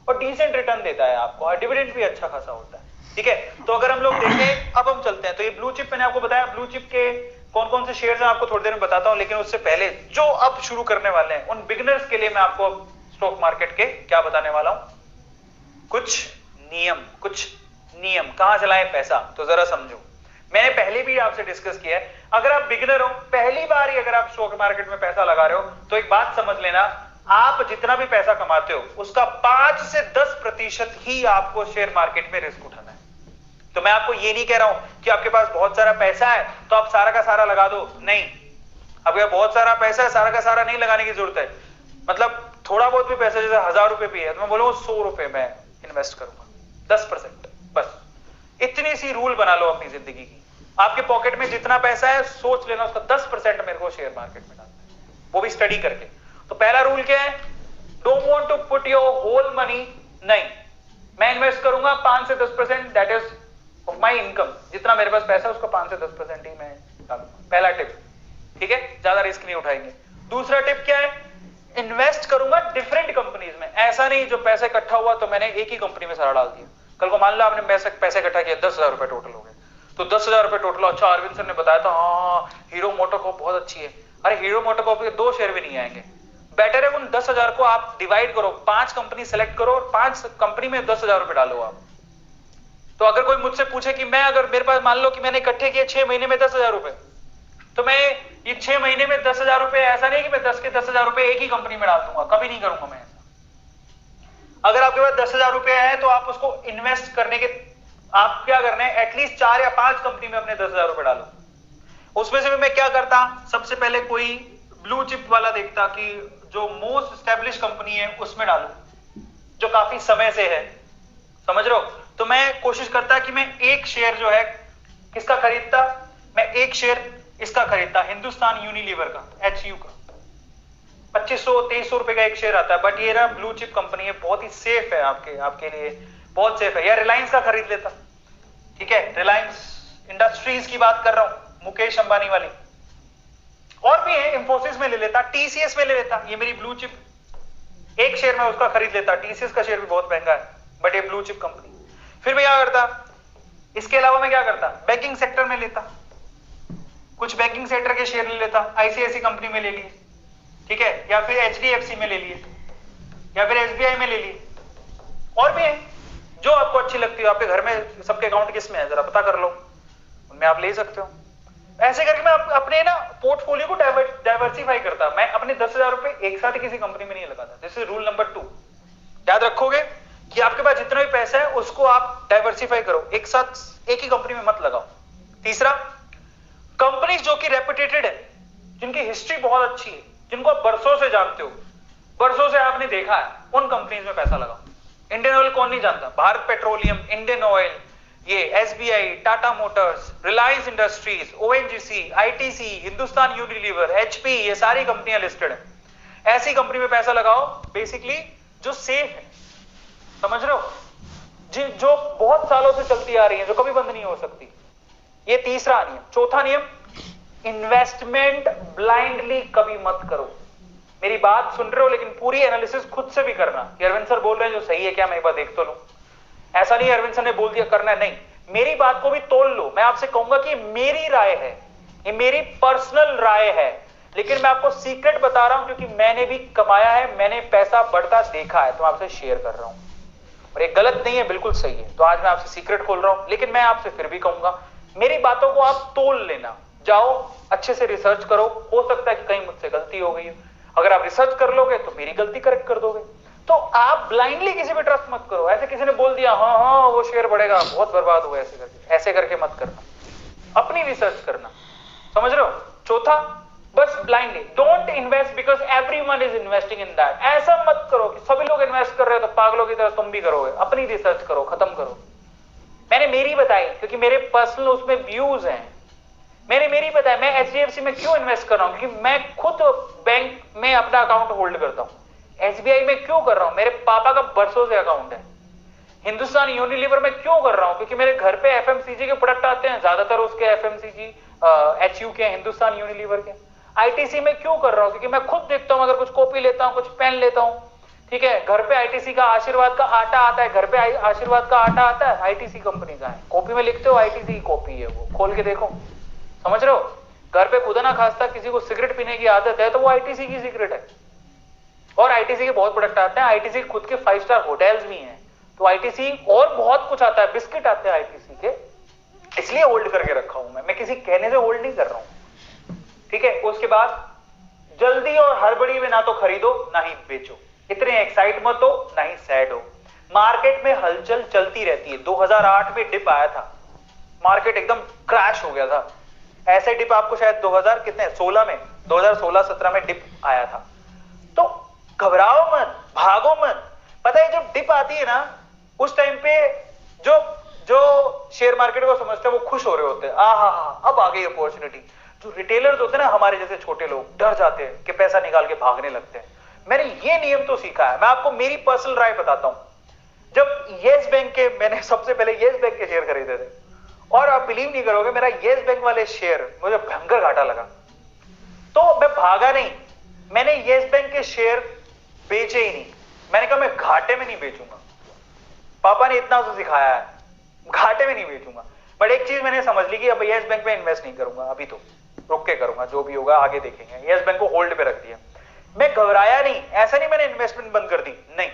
और decent return देता है आपको, और डिविडेंड भी अच्छा खासा होता है। ठीक है, तो अगर हम लोग देखें, अब हम चलते हैं, तो ये ब्लू चिप मैंने आपको बताया, ब्लू चिप के कौन कौन से शेयर्स हैं आपको थोड़ी देर में बताता हूं, लेकिन उससे पहले जो अब शुरू करने वाले हैं उन बिगिनर्स के लिए मैं आपको स्टॉक मार्केट के क्या बताने वाला हूं, कुछ नियम कहां चलाएं पैसा, तो जरा समझो। मैंने पहले भी आपसे डिस्कस किया है, अगर आप बिगिनर हो, पहली बार ही अगर आप स्टॉक मार्केट में पैसा लगा रहे हो, तो एक बात समझ लेना, आप जितना भी पैसा कमाते हो उसका 5 से 10% ही आपको शेयर मार्केट में रिस्क उठाना है। तो मैं आपको ये नहीं कह रहा हूं कि आपके पास बहुत सारा पैसा है तो आप सारा का सारा लगा दो, नहीं। आपके पास बहुत सारा पैसा है, सारा का सारा नहीं लगाने की जरूरत है। मतलब थोड़ा बहुत भी पैसा, जैसे 1000 रुपए भी है, तो मैं बोलूंगा 100 रुपए मैं इन्वेस्ट करूंगा, 10%, बस इतनी सी रूल बना लो अपनी जिंदगी की। आपके पॉकेट में जितना पैसा है सोच लेना उसका 10% मेरे को शेयर मार्केट में डालना है, वो भी स्टडी करके। तो पहला रूल क्या है, don't want to put your whole money, नहीं, मैं इन्वेस्ट करूंगा 5 से 10%, that is of my income, जितना मेरे पास पैसा है उसका 5 से 10% ही मैं डालूंगा, पहला टिप। ठीक है, ज्यादा रिस्क नहीं उठाएंगे। दूसरा टिप क्या है, इन्वेस्ट करूंगा डिफरेंट कंपनीज में, ऐसा नहीं जो पैसा इकट्ठा हुआ तो मैंने एक ही कंपनी में सारा डाल दिया। कल को मान लो आपने पैसा इकट्ठा किया, 10,000 रुपए टोटल हो गए, तो 10,000 रुपए टोटल, अच्छा अरविंद सर ने बताया था हाँ हीरो मोटोकॉर्प बहुत अच्छी है, अरे हीरो मोटोकॉर्प के 2 शेयर भी नहीं आएंगे। बेटर है उन 10,000 को आप डिवाइड करो, 5 कंपनी सेलेक्ट करो और 5 कंपनी में 10,000 रुपए डालो आप। तो अगर कोई मुझसे पूछे कि मैं, अगर मेरे पास मान लो कि मैंने इकट्ठे किए 6 महीने में 10,000 रुपए, तो मैं ये 6 महीने में 10,000 रुपए, ऐसा नहीं कि मैं 10 के 10,000 रुपए एक ही कंपनी में डाल दूंगा, कभी नहीं करूंगा मैं ऐसा। अगर आपके पास 10,000 रुपए है तो आप उसको इन्वेस्ट करने के, आप क्या करना है, एटलीस्ट 4 या 5 कंपनी में अपने 10,000 रुपए डालो। उसमें से भी मैं क्या करता, सबसे पहले कोई ब्लू चिप वाला देखता कि जो मोस्ट एस्टेब्लिश कंपनी है उसमें डालू, जो काफी समय से है, समझ रहे हो। तो मैं कोशिश करता कि मैं एक शेयर जो है किसका खरीदता, मैं एक शेयर इसका खरीदता, हिंदुस्तान यूनिलीवर का, HU का, 2500-2300 रुपए का एक शेयर आता है, बट ये ना ब्लू चिप कंपनी है, बहुत ही सेफ है आपके लिए, बहुत सेफ है। या रिलायंस का खरीद लेता, ठीक है, रिलायंस इंडस्ट्रीज की बात कर रहा हूं, मुकेश अंबानी वाली, और भी है, इंफोसिस में ले लेता, TCS में ले लेता, ये मेरी ब्लू चिप, एक शेयर में उसका खरीद लेता। TCS का शेयर भी बहुत महंगा है, बट ये ब्लू चिप कंपनी। फिर मैं क्या करता, इसके अलावा मैं क्या करता, बैंकिंग सेक्टर में लेता, कुछ बैंकिंग सेक्टर के शेयर ले लेता, ICICI कंपनी में ले लिए, ठीक है, या फिर HDFC में ले लिए, या फिर SBI में ले लिए, और भी है जो आपको अच्छी लगती है। आपके घर में सबके अकाउंट किस में है जरा पता कर लो, उनमें आप ले सकते हो। ऐसे करके मैं अपने ना पोर्टफोलियो को डाइवर्सिफाई करता। मैं अपने 10,000 रुपए एक साथ किसी कंपनी में नहीं लगाता। This is rule number 2। याद रखोगे कि आपके पास जितना भी पैसा है उसको आप डाइवर्सिफाई करो, एक साथ एक ही कंपनी में मत लगाओ। तीसरा, कंपनीज जो कि रेपुटेटेड है, जिनकी हिस्ट्री बहुत अच्छी है, जिनको आप बरसों से जानते हो, बरसों से आपने देखा है, उन कंपनीज में पैसा लगाओ। इंडियन ऑयल कौन नहीं जानता, भारत पेट्रोलियम, इंडियन ऑयल, ये SBI, Tata Motors, Reliance industries, ONGC, ITC, Hindustan Unilever, HP, ये सारी कंपनियां लिस्टेड है। ऐसी कंपनी में पैसा लगाओ बेसिकली जो सेफ है, समझ रहे हो, जो बहुत सालों से चलती आ रही है, जो कभी बंद नहीं हो सकती। ये तीसरा नियम। चौथा नियम, इन्वेस्टमेंट ब्लाइंडली कभी मत करो। मेरी बात सुन रहे हो लेकिन पूरी एनालिसिस खुद से भी करना कि अरविंद सर बोल रहे हैं जो सही है क्या, मैं एक बार देख तो लूं। ऐसा नहीं अरविंद सर ने बोल दिया करना है, नहीं, मेरी बात को भी तोल लो। मैं आपसे कहूंगा कि मेरी राय है, ये मेरी पर्सनल राय है, लेकिन मैं आपको सीक्रेट बता रहा हूं क्योंकि मैंने भी कमाया है, मैंने पैसा बढ़ता देखा है, तो आपसे शेयर कर रहा हूं। और ये गलत नहीं है, बिल्कुल सही है। तो आज मैं आपसे सीक्रेट खोल रहा हूं, लेकिन मैं आपसे फिर भी कहूंगा मेरी बातों को आप तोल लेना, जाओ अच्छे से रिसर्च करो, हो सकता है कि कहीं मुझसे गलती हो गई है। अगर आप रिसर्च कर लोगे तो मेरी गलती करेक्ट कर दोगे। तो आप ब्लाइंडली किसी पे ट्रस्ट मत करो। ऐसे किसी ने बोल दिया हाँ हाँ वो शेयर बढ़ेगा, बहुत बर्बाद हुआ, ऐसे करके मत करना, अपनी रिसर्च करना, समझ रहे हो। चौथा, बस blindly don't invest because everyone is investing in that. ऐसा मत करो कि सभी लोग इन्वेस्ट कर रहे हो तो पागलों की तरह तुम भी करोगे। अपनी रिसर्च करो, खत्म करो। मैंने मेरी बताई क्योंकि मेरे पर्सनल उसमें व्यूज हैं। मैंने मेरी बताया मैं HDFC में क्यों इन्वेस्ट कर रहा हूं, क्योंकि मैं खुद बैंक में अपना अकाउंट होल्ड करता हूं। SBI में क्यों कर रहा हूं, मेरे पापा का बरसों से अकाउंट है। हिंदुस्तान यूनिलीवर में क्यों कर रहा हूं, क्योंकि मेरे घर पे FMCG के प्रोडक्ट आते हैं, ज्यादातर उसके FMCG HU के, हिंदुस्तान यूनिलीवर के। ITC में क्यों कर रहा हूं, क्योंकि मैं खुद देखता हूं, अगर कुछ कॉपी लेता हूं, कुछ पेन लेता हूं, ठीक है, घर पे आईटीसी का आशीर्वाद का आटा आता है, घर पे आशीर्वाद का आटा आता है, आईटीसी कंपनी का है, कॉपी में लिखते हो आईटीसी की कॉपी है, वो खोल के देखो, समझ रहे हो। घर पे खुदा ना खास्ता किसी को सिगरेट पीने की आदत है तो वो आईटीसी की सिगरेट है। और आईटीसी के बहुत प्रोडक्ट आते हैं, आईटीसी खुद के 5 स्टार होटल्स भी हैं, तो आईटीसी और बहुत कुछ आता है, बिस्किट आते हैं आईटीसी के, इसलिए होल्ड करके रखा हूं मैं किसी कहने से होल्ड नहीं कर रहा हूं, ठीक है। उसके बाद जल्दी और हड़बड़ी में ना तो खरीदो ना ही बेचो, इतने एक्साइट मत हो ना ही सैड हो। मार्केट में हलचल चलती रहती है। 2008 में डिप आया था, मार्केट एकदम क्रैश हो गया था। ऐसे डिप आपको शायद 2016 में 2016-17 में डिप आया था। तो घबराओ मत, भागो मत। पता है जब डिप आती है ना, उस टाइम पे जो शेयर मार्केट को समझते हैं वो खुश हो रहे होते हैं, अब आ गई अपॉर्चुनिटी। जो रिटेलर्स होते हैं ना, हमारे जैसे छोटे लोग डर जाते हैं कि पैसा निकाल के भागने लगते हैं। मैंने ये नियम तो सीखा है, मैं आपको मेरी पर्सनल राय बताता हूं। जब येस बैंक के, मैंने सबसे पहले येस बैंक के शेयर खरीदे थे, और आप बिलीव नहीं करोगे, मेरा येस बैंक वाले शेयर मुझे भयंकर घाटा लगा, तो मैं भागा नहीं, मैंने येस बैंक के शेयर बेचे ही नहीं। मैंने कहा मैं घाटे में नहीं बेचूंगा, पापा ने इतना तो सिखाया है, घाटे में नहीं बेचूंगा। बट एक चीज मैंने समझ ली कि अब येस बैंक में इन्वेस्ट नहीं करूंगा, अभी तो रुक के करूंगा, जो भी होगा आगे देखेंगे। येस बैंक को होल्ड पे रख दिया। मैं घबराया नहीं, ऐसा नहीं मैंने इन्वेस्टमेंट बंद कर दी, नहीं।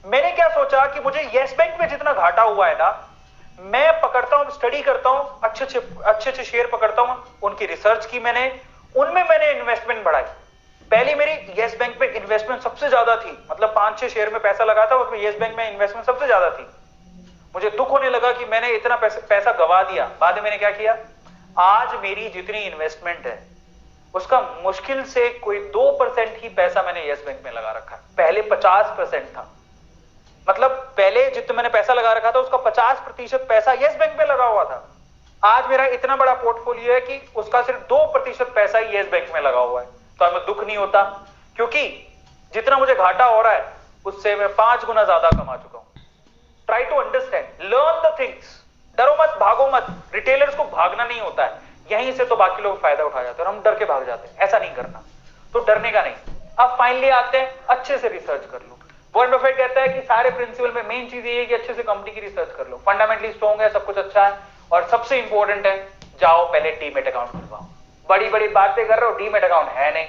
मैंने क्या सोचा कि मुझे येस बैंक में जितना घाटा हुआ है ना, मैं पकड़ता हूं, स्टडी करता हूं, अच्छे शेयर पकड़ता हूं, उनकी रिसर्च की मैंने, उनमें मैंने इन्वेस्टमेंट बढ़ाई। पहली मेरी येस बैंक में इन्वेस्टमेंट सबसे ज्यादा थी, मतलब 5-6 शेयर में पैसा लगा था, उसमें येस बैंक में इन्वेस्टमेंट सबसे ज्यादा थी। मुझे दुख होने लगा कि मैंने इतना पैसा गवा दिया। बाद में मैंने क्या किया, आज मेरी जितनी इन्वेस्टमेंट है उसका मुश्किल से कोई 2% ही पैसा मैंने येस बैंक में लगा रखा है। पहले 50% था, मतलब पहले जितना मैंने पैसा लगा रखा था उसका 50% पैसा येस बैंक में लगा हुआ था। आज मेरा इतना बड़ा पोर्टफोलियो है कि उसका सिर्फ 2% पैसा ही येस बैंक में लगा हुआ है। तो हमें दुख नहीं होता, क्योंकि जितना मुझे घाटा हो रहा है उससे मैं 5 गुना ज्यादा कमा चुका हूं। Try to understand, learn the things, डरो मत, भागो मत। रिटेलर्स को भागना नहीं होता है, यहीं से तो बाकी लोग फायदा उठा जाते हैं और हम डर के भाग जाते हैं, ऐसा नहीं करना। तो डरने का नहीं। अब फाइनली आते हैं, अच्छे से रिसर्च कर लो। वॉरेन बफेट कहता है कि सारे प्रिंसिपल में मेन चीज ये है कि अच्छे से कंपनी की रिसर्च कर लो, फंडामेंटली स्ट्रॉन्ग है, सब कुछ अच्छा है, और सबसे इंपॉर्टेंट है जाओ पहले डीमेट अकाउंट खुलवाओ। बड़ी बड़ी बातें कर रहे हो, डीमेट अकाउंट है नहीं।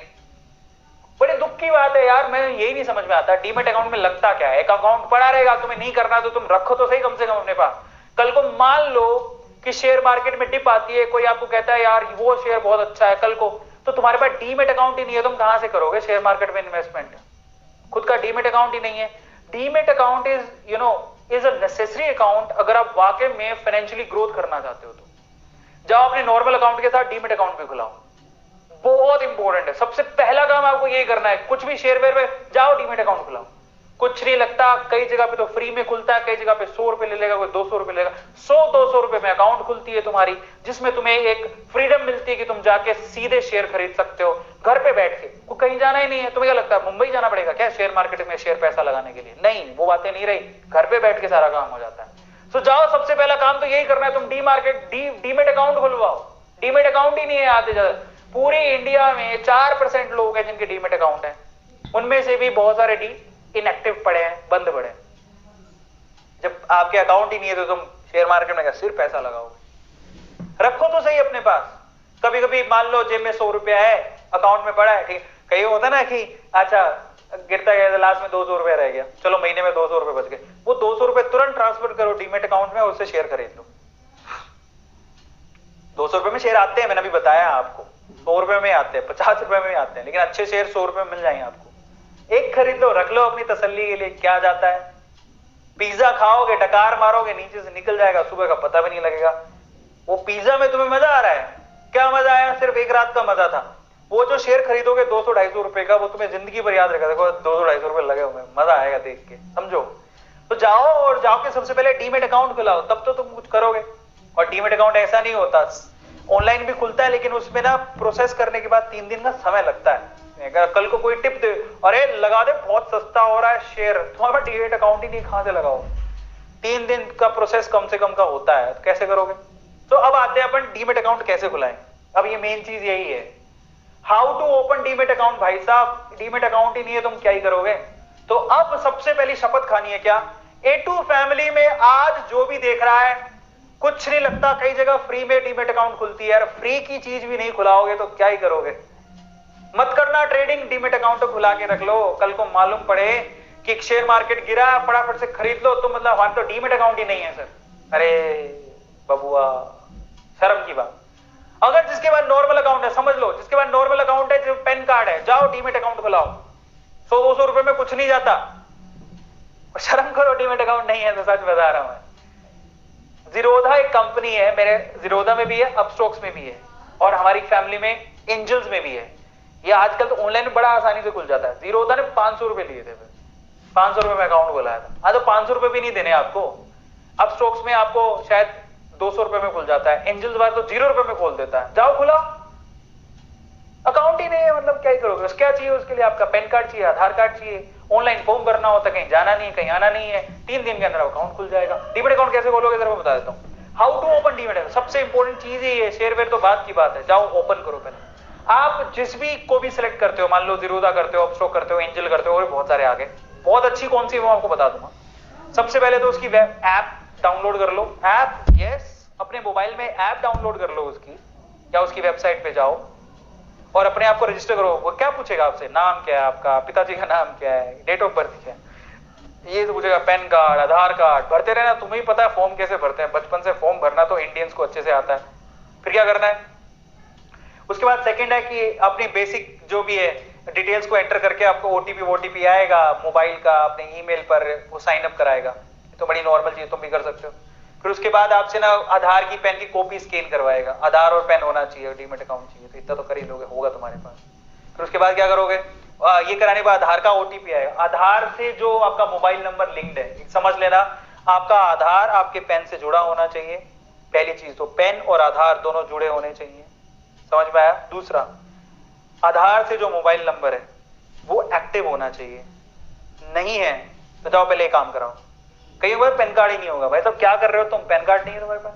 बड़ी दुख की बात है यार, मैं यही नहीं समझ में आता डीमेट अकाउंट में लगता क्या है। एक अकाउंट पड़ा रहेगा, तुम्हें नहीं करना तो तुम रखो तो सही कम से कम अपने पास। कल को मान लो कि शेयर मार्केट में डिप आती है, कोई आपको कहता है यार वो शेयर बहुत अच्छा है, कल को तो तुम्हारे पास डीमेट अकाउंट ही नहीं है, तुम कहां से करोगे शेयर मार्केट में इन्वेस्टमेंट। खुद का डीमेट अकाउंट ही नहीं है। Demat account is a necessary account अगर आप वाकई में फाइनेंशियली ग्रोथ करना चाहते हो। तो जाओ अपने नॉर्मल अकाउंट के साथ डीमेट अकाउंट भी खुलाओ, बहुत इंपॉर्टेंट है। सबसे पहला काम आपको यही करना है, कुछ भी शेयर वेयर में जाओ डीमेट अकाउंट खुलाओ। कुछ नहीं लगता, कई जगह पे तो फ्री में खुलता है, कई जगह पे 100 रुपए ले लेगा, कोई 200 रुपए लेगा। 100-200 रुपए में अकाउंट खुलती है तुम्हारी, जिसमें तुम्हें एक फ्रीडम मिलती है कि तुम जाके सीधे शेयर खरीद सकते हो घर पे बैठ के, को कहीं जाना ही नहीं है। तुम्हें क्या लगता है मुंबई जाना पड़ेगा क्या शेयर मार्केट में शेयर पैसा लगाने के लिए? नहीं, वो बातें नहीं रही, घर पे बैठ के सारा काम हो जाता है। तो जाओ, सबसे पहला काम तो यही करना है, तुम डीमेट अकाउंट खुलवाओ। डीमेट अकाउंट ही नहीं है आधे ज्यादा, पूरे इंडिया में 4% लोग हैं जिनके डीमेट अकाउंट है, उनमें से भी बहुत सारे इनएक्टिव पड़े हैं, बंद पड़े हैं। जब आपके अकाउंट ही नहीं है तो तुम शेयर मार्केट में सिर्फ पैसा लगाओगे? रखो तो सही अपने पास। कभी कभी मान लो जेब में 100 रुपया है, अकाउंट में पड़ा है, ठीक, कहीं होता ना कि अच्छा गिरता गया, लास्ट में 200 रुपया रह गया, चलो महीने में 200 रुपए बच गए, वो 200 रुपए तुरंत ट्रांसफर करो डीमेट अकाउंट में, उससे शेयर खरीद लो। 200 रुपए में शेयर आते हैं, मैंने अभी बताया आपको, 100 रुपए में आते हैं, 50 रुपए में आते हैं, लेकिन अच्छे शेयर 100 रुपए में मिल जाएंगे आपको। एक खरीद लो, रख लो अपनी तसल्ली के लिए, क्या जाता है। पिज्जा खाओगे, डकार मारोगे, नीचे से निकल जाएगा, सुबह का पता भी नहीं लगेगा। वो पिज्जा में तुम्हें मजा आ रहा है, क्या मजा आया? सिर्फ एक रात का मजा था। वो जो शेयर खरीदोगे 200-250 रुपए का, वो तुम्हें जिंदगी भर याद रहेगा। देखो 200-250 रुपए लगे हुए, मजा आएगा देख के, समझो। तो जाओ, और जाओ के सबसे पहले डीमेट अकाउंट खुलाओ, तब तो तुम कुछ करोगे। और डीमेट अकाउंट ऐसा नहीं होता, ऑनलाइन भी खुलता है, लेकिन उसमें ना प्रोसेस करने के बाद 3 दिन का समय लगता है। अगर कल को कोई टिप दे, अरे लगा दे बहुत सस्ता हो रहा है शेयर, तुम्हारा डीमेट अकाउंट ही नहीं, कहां से लगाओ? 3 दिन का प्रोसेस कम से कम का होता है, तो कैसे करोगे? तो अब आते हैं अपन डीमेट अकाउंट कैसे खुलाएं। अब ये मेन चीज यही है, how to open demat account. भाई साहब, डीमेट अकाउंट ही नहीं है, तुम क्या ही करोगे? तो अब सबसे पहली शपथ खानी है क्या, A2 फैमिली में आज जो भी देख रहा है, कुछ नहीं लगता, कई जगह फ्री में डीमेट अकाउंट खुलती है यार, फ्री की चीज भी नहीं खुलाओगे तो क्या ही करोगे। मत करना ट्रेडिंग, डीमेट अकाउंट तो खुला के रख लो, कल को मालूम पड़े कि शेयर मार्केट गिरा, फटाफट से खरीद लो, तो मतलब हमारे तो डीमेट अकाउंट ही नहीं है सर। अरे बबुआ, शर्म की बात। अगर जिसके पास नॉर्मल अकाउंट है, समझ लो, जिसके पास नॉर्मल अकाउंट है, जो पैन कार्ड है, जाओ डीमेट अकाउंट खुलाओ, 100-200 रुपए में कुछ नहीं जाता। शर्म करो, डीमेट अकाउंट नहीं है तो सच बता रहा हूं मैं। जीरोधा एक कंपनी है, मेरे जीरोधा में भी है, अपस्टॉक्स में भी है, और हमारी फैमिली में एंजल्स में भी है। ये आजकल तो ऑनलाइन में बड़ा आसानी से खुल जाता है। जीरोधा ने 500 रुपए लिए थे, 500 रुपए में अकाउंट खुलाया था। हाँ, तो 500 रुपए भी नहीं देने आपको, अपस्टॉक्स में आपको शायद 200 रुपए में खुल जाता है, एंजल्स बार तो 0 रुपए में खोल देता है। जाओ खुला, अकाउंट ही नहीं है, मतलब क्या ही करोगे। क्या चाहिए उसके लिए, आपका पैन कार्ड चाहिए, आधार कार्ड चाहिए, ऑनलाइन फॉर्म भरना होता है, कहीं जाना नहीं है, कहीं आना नहीं है, 3 दिन के अंदर अकाउंट खुल जाएगा। डीमेट अकाउंट कैसे खोलोगे जरा मैं बता देता हूँ। How to open demat account, सबसे इंपॉर्टेंट चीज ही है। शेयरवेयर तो बात की बात है, जाओ ओपन करो पहले। आप जिस भी को भी सिलेक्ट करते हो, मान लो जीरोधा करते हो, अपस्टॉक करते हो, एंजल करते हो, और बहुत सारे आगे, बहुत अच्छी कौन सी मैं आपको बता दूंगा। सबसे पहले तो उसकी वेब ऐप डाउनलोड कर लो, ऐप, यस, अपने मोबाइल में ऐप डाउनलोड कर लो उसकी, या उसकी वेबसाइट पे जाओ और अपने आप को रजिस्टर करो। वो क्या पूछेगा आपसे, नाम क्या है आपका, पिताजी का नाम क्या है, डेट ऑफ बर्थ क्या है, ये तो पूछेगा, पैन कार्ड, आधार कार्ड, भरते रहना। तुम्हें ही पता है फॉर्म कैसे भरते हैं, बचपन से फॉर्म भरना तो इंडियंस को अच्छे से आता है। फिर क्या करना है, उसके बाद सेकंड है कि अपनी बेसिक जो भी है डिटेल्स को एंटर करके आपको ओटीपी आएगा मोबाइल का, अपने ईमेल पर वो साइन अप कराएगा। तो बड़ी नॉर्मल चीज, तुम भी कर सकते हो। फिर उसके बाद आपसे ना आधार की, पैन की कॉपी स्कैन करवाएगा, आधार और पैन होना चाहिए, डीमेट अकाउंट चाहिए, तो इतना तो कर ही लोगे, होगा तुम्हारे पास। फिर उसके बाद क्या करोगे, ये कराने के बाद आधार का ओटीपी आएगा। आधार से जो आपका मोबाइल नंबर लिंक्ड है, समझ लेना, आपका आधार आपके पैन से जुड़ा होना चाहिए, पहली चीज तो पैन और आधार दोनों जुड़े होने चाहिए, समझ में आया। दूसरा, आधार से जो मोबाइल नंबर है वो एक्टिव होना चाहिए, नहीं है तो जाओ पहले काम कराओ। कई बार पैन कार्ड ही नहीं होगा, भाई साहब क्या कर रहे हो तुम, पैन कार्ड नहीं है तुम्हारे पास,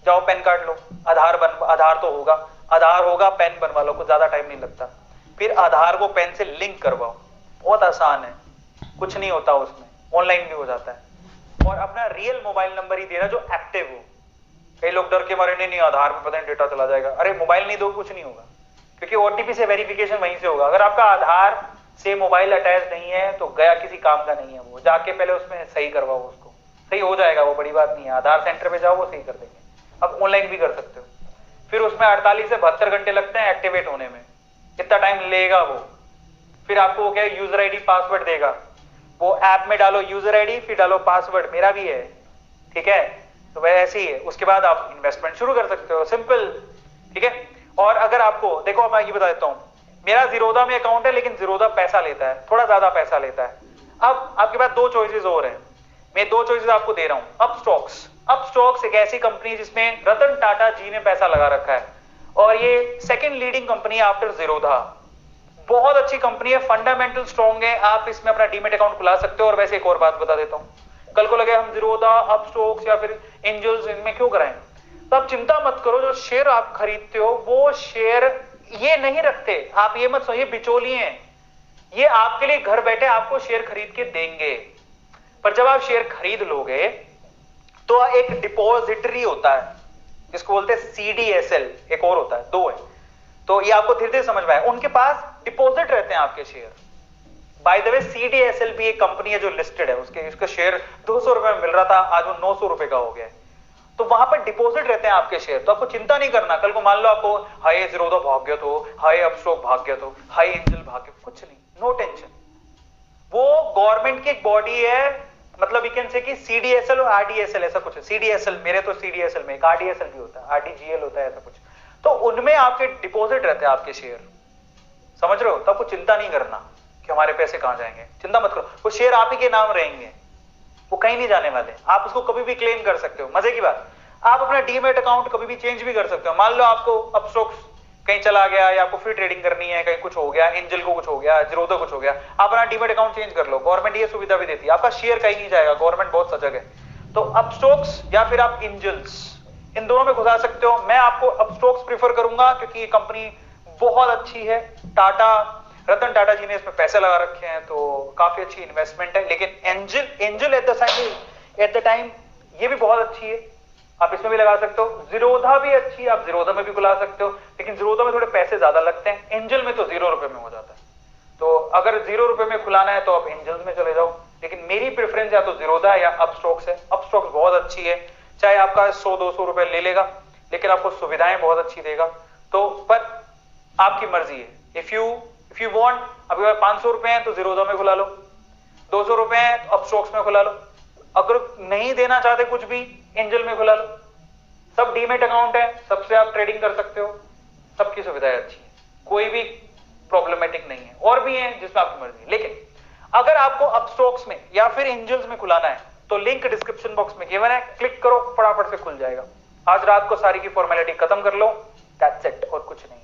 जाओ पैन कार्ड लो, आधार तो होगा, आधार होगा, पैन बनवा लो, कुछ ज्यादा टाइम नहीं लगता। फिर आधार को पैन से लिंक करवाओ, बहुत आसान है, कुछ नहीं होता उसमें, ऑनलाइन भी हो जाता है। और अपना रियल मोबाइल नंबर ही देना जो एक्टिव हो। कई लोग डर के मारे नहीं आधार में पता नहीं डेटा चला जाएगा, अरे मोबाइल नहीं दो कुछ नहीं होगा, क्योंकि ओटीपी से वेरिफिकेशन वहीं से होगा। अगर आपका आधार से मोबाइल अटैच नहीं है तो गया, किसी काम का नहीं है वो, जाके पहले उसमें सही करवाओ, उसको सही हो जाएगा, वो बड़ी बात नहीं है। आधार सेंटर पे जाओ, वो सही कर देंगे। अब ऑनलाइन भी कर सकते हो। फिर उसमें 48 से 72 घंटे लगते हैं एक्टिवेट होने में, कितना टाइम लेगा वो। फिर आपको वो क्या यूजर आईडी पासवर्ड देगा, वो ऐप में डालो यूजर आईडी, फिर डालो पासवर्ड, मेरा भी है, ठीक है, तो वह ऐसे ही है। उसके बाद आप इन्वेस्टमेंट शुरू कर सकते हो, सिंपल, ठीक है। और अगर आपको देखो, मैं ये बता देता हूं, मेरा जीरोधा में अकाउंट है, लेकिन जीरोधा पैसा लेता है, थोड़ा ज्यादा पैसा लेता है। अब आपके पास 2 चॉइसेस और हैं, मैं 2 चॉइसेस आपको दे रहा हूं। अपस्टॉक्स एक ऐसी कंपनी जिसमें रतन टाटा जी ने पैसा लगा रखा है, और ये सेकंड लीडिंग कंपनी है आफ्टर जीरोधा। बहुत अच्छी कंपनी है, फंडामेंटल स्ट्रॉन्ग है, आप इसमें अपना डीमेट अकाउंट खुला सकते हो। और वैसे एक और बात बता देता हूं, कल को लगे हम जीरोधा, अपस्टॉक्स या फिर एंजल्स इनमें क्यों कराएं, तो आप चिंता मत करो, जो शेयर आप खरीदते हो वो शेयर ये नहीं रखते, आप ये मत सोचिए बिचौलिए हैं, ये आपके लिए घर बैठे आपको शेयर खरीद के देंगे। पर जब आप शेयर खरीद लोगे तो एक डिपॉजिटरी होता है जिसको बोलते हैं CDSL, एक और होता है, 2 है, तो ये आपको धीरे धीरे समझ में आए। उनके पास डिपॉजिट रहते हैं आपके share. By the way CDSL भी एक कंपनी है जो लिस्टेड है, उसका शेयर 200 रुपए में मिल रहा था, आज वो 900 रुपए का हो गया है। तो वहां पर डिपॉजिट रहते हैं आपके शेयर, तो आपको चिंता नहीं करना। कल को मान लो आपको हाई जीरोधा भाग गया तो, हाई अपस्टॉक भाग गया तो, हाई एंजल भाग गया, कुछ नहीं, नो टेंशन। वो गवर्नमेंट की एक बॉडी है, मतलब यू कैन से कि CDSL और RDSL ऐसा कुछ है। CDSL, मेरे तो CDSL में एक RDSL भी होता है, RDGL होता है, ऐसा कुछ। तो उनमें आपके डिपॉजिट रहते हैं आपके शेयर, समझ रहे हो। तो आपको चिंता नहीं करना कि हमारे पैसे कहां जाएंगे, चिंता मत करो, वो शेयर आप ही के नाम रहेंगे, वो कहीं नहीं जाने वाले। आप उसको कभी भी क्लेम कर सकते हो। मजे की बात, आप अपना डीमेट अकाउंट कभी भी चेंज भी कर सकते हो। मान लो आपको अपस्टॉक्स कहीं चला गया, या आपको फ्री ट्रेडिंग करनी है, कहीं कुछ हो गया, एंजल को कुछ हो गया, जीरोधा कुछ हो गया, आप अपना डीमेट अकाउंट चेंज कर लो। गवर्नमेंट ये सुविधा भी देती है, आपका शेयर कहीं नहीं जाएगा, गवर्नमेंट बहुत सजग है। तो अपस्टॉक्स या फिर आप एंजल्स, इन दोनों में घुसा सकते हो। मैं आपको अपस्टॉक्स प्रीफर करूंगा क्योंकि ये कंपनी बहुत अच्छी है, टाटा रतन टाटा जी ने इसमें पैसे लगा रखे हैं, तो काफी अच्छी इन्वेस्टमेंट है। लेकिन एंजल एट द टाइम ये भी बहुत अच्छी है, आप इसमें भी लगा सकते हो। जीरोधा भी अच्छी है, आप जीरोधा में भी खुला सकते हो, लेकिन जीरोधा में थोड़े पैसे ज्यादा लगते हैं, एंजल में तो 0 रुपए में हो जाता है। तो अगर 0 रुपए में खुलाना है तो आप एंजल्स में चले जाओ, लेकिन मेरी प्रेफरेंस या तो जीरोधा या अपस्टॉक्स है। अपस्टॉक्स बहुत अच्छी है, चाहे आपका 100-200 रुपए ले लेगा, लेकिन आपको सुविधाएं बहुत अच्छी देगा। तो पर आपकी मर्जी है, इफ यू वांट, अभी 500 रुपए हैं तो जीरोधा में खुला लो, 200 रुपए हैं तो अपस्टॉक्स में खुला लो, अगर नहीं देना चाहते कुछ भी एंजल में खुला लो। सब डीमेट अकाउंट है, सबसे आप ट्रेडिंग कर सकते हो, सबकी सुविधाएं अच्छी है, कोई भी प्रॉब्लमेटिक नहीं है। और भी है जिसमें आपकी मर्जी है, लेकिन अगर आपको अपस्टॉक्स में या फिर एंजल्स में खुलाना है तो लिंक डिस्क्रिप्शन बॉक्स में गिवन है, क्लिक करो, फटाफट से खुल जाएगा। आज रात को सारी की फॉर्मेलिटी खत्म कर लो, दैट्स इट, और कुछ नहीं।